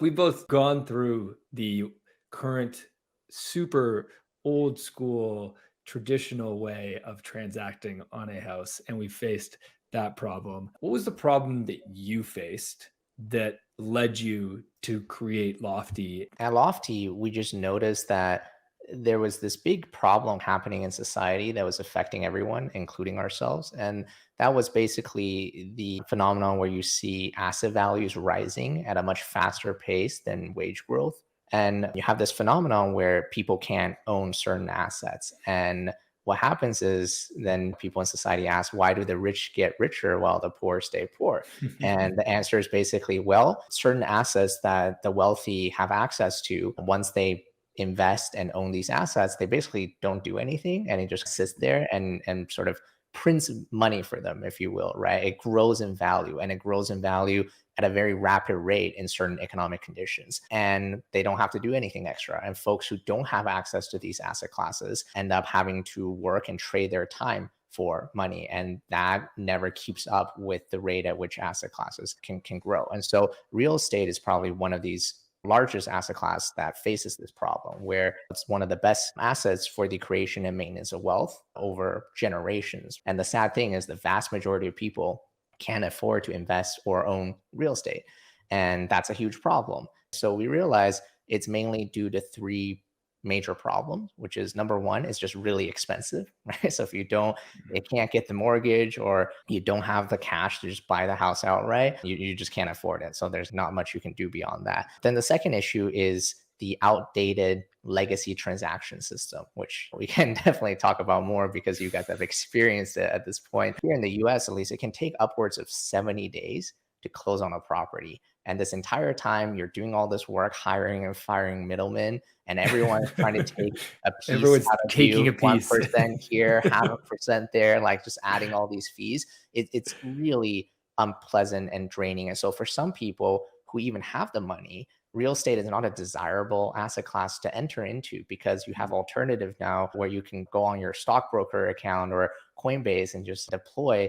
We've both gone through the current super old school traditional way of transacting on a house, and we faced that problem. What was the problem that you faced that led you to create Lofty? At Lofty, we just noticed that there was this big problem happening in society that was affecting everyone, including ourselves. And that was basically the phenomenon where you see asset values rising at a much faster pace than wage growth. And you have this phenomenon where people can't own certain assets. And what happens is then people in society ask, why do the rich get richer while the poor stay poor? And the answer is basically, well, certain assets that the wealthy have access to, once they invest and own these assets, they basically don't do anything and it just sits there and sort of prints money for them, if you will, right? It grows in value and it grows in value at a very rapid rate in certain economic conditions. And they don't have to do anything extra. And folks who don't have access to these asset classes end up having to work and trade their time for money. And that never keeps up with the rate at which asset classes can grow. And so real estate is probably one of these largest asset class that faces this problem, where it's one of the best assets for the creation and maintenance of wealth over generations. And the sad thing is the vast majority of people can't afford to invest or own real estate. And that's a huge problem. So we realize it's mainly due to three major problems, which is number one, is just really expensive, right? So if you can't get the mortgage or you don't have the cash to just buy the house outright, you just can't afford it. So there's not much you can do beyond that. Then the second issue is the outdated legacy transaction system, which we can definitely talk about more because you guys have experienced it at this point. Here in the US, at least, it can take upwards of 70 days to close on a property. And this entire time, you're doing all this work, hiring and firing middlemen, and everyone is trying to take a piece Everyone's out of taking a you, piece. 1% here, half a percent there, like just adding all these fees. It's really unpleasant and draining. And so for some people who even have the money, real estate is not a desirable asset class to enter into because you have alternative now where you can go on your stockbroker account or Coinbase and just deploy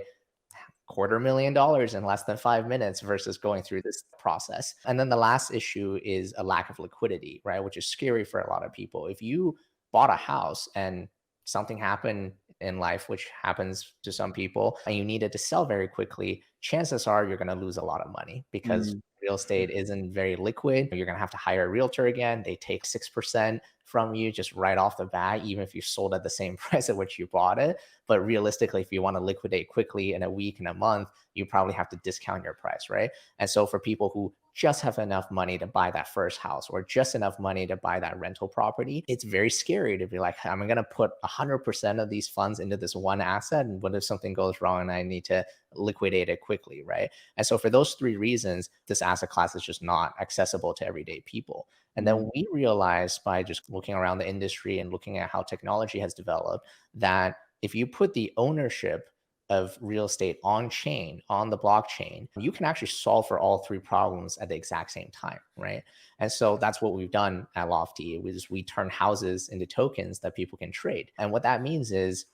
$250,000 in less than 5 minutes versus going through this process. And then the last issue is a lack of liquidity, right? Which is scary for a lot of people. If you bought a house and something happened in life, which happens to some people, and you needed to sell very quickly, chances are you're going to lose a lot of money because Mm. real estate isn't very liquid. You're going to have to hire a realtor again. They take 6% from you just right off the bat, even if you sold at the same price at which you bought it. But realistically, if you want to liquidate quickly in a week, in a month, you probably have to discount your price, right? And so for people who just have enough money to buy that first house or just enough money to buy that rental property, it's very scary to be like, I'm going to put 100% of these funds into this one asset. And what if something goes wrong and I need to liquidate it quickly, right? And so for those three reasons, this asset class is just not accessible to everyday people. And Mm. then we realized by just looking around the industry and looking at how technology has developed that if you put the ownership of real estate on chain, on the blockchain, you can actually solve for all three problems at the exact same time, right? And so that's what we've done at Lofty. We turn houses into tokens that people can trade. And what that means is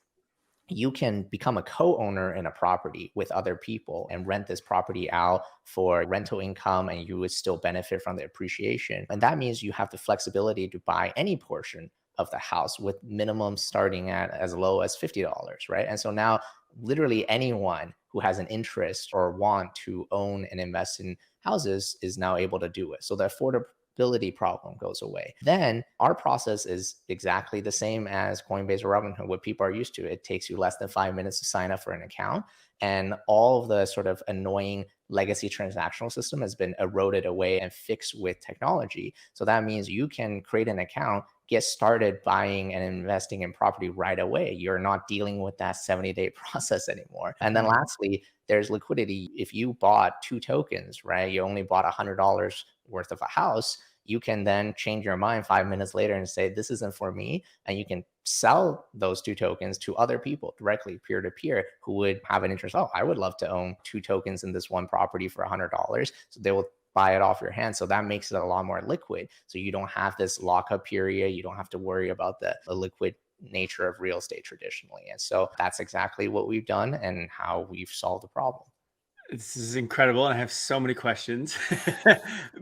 you can become a co-owner in a property with other people and rent this property out for rental income and you would still benefit from the appreciation. And that means you have the flexibility to buy any portion of the house with minimum starting at as low as $50, right? And so now literally anyone who has an interest or want to own and invest in houses is now able to do it. So the affordability problem goes away. Then our process is exactly the same as Coinbase or Robinhood, what people are used to. It takes you less than 5 minutes to sign up for an account. And all of the sort of annoying legacy transactional system has been eroded away and fixed with technology. So that means you can create an account, get started buying and investing in property right away. You're not dealing with that 70-day process anymore. And then Mm. lastly, there's liquidity. If you bought two tokens, right, you only bought $100 worth of a house, you can then change your mind 5 minutes later and say, this isn't for me. And you can sell those two tokens to other people directly, peer to peer, who would have an interest. Oh, I would love to own two tokens in this one property for $100. So they will buy it off your hand. So that makes it a lot more liquid. So you don't have this lockup period. You don't have to worry about the liquid nature of real estate traditionally. And so that's exactly what we've done and how we've solved the problem. This is incredible. And I have so many questions.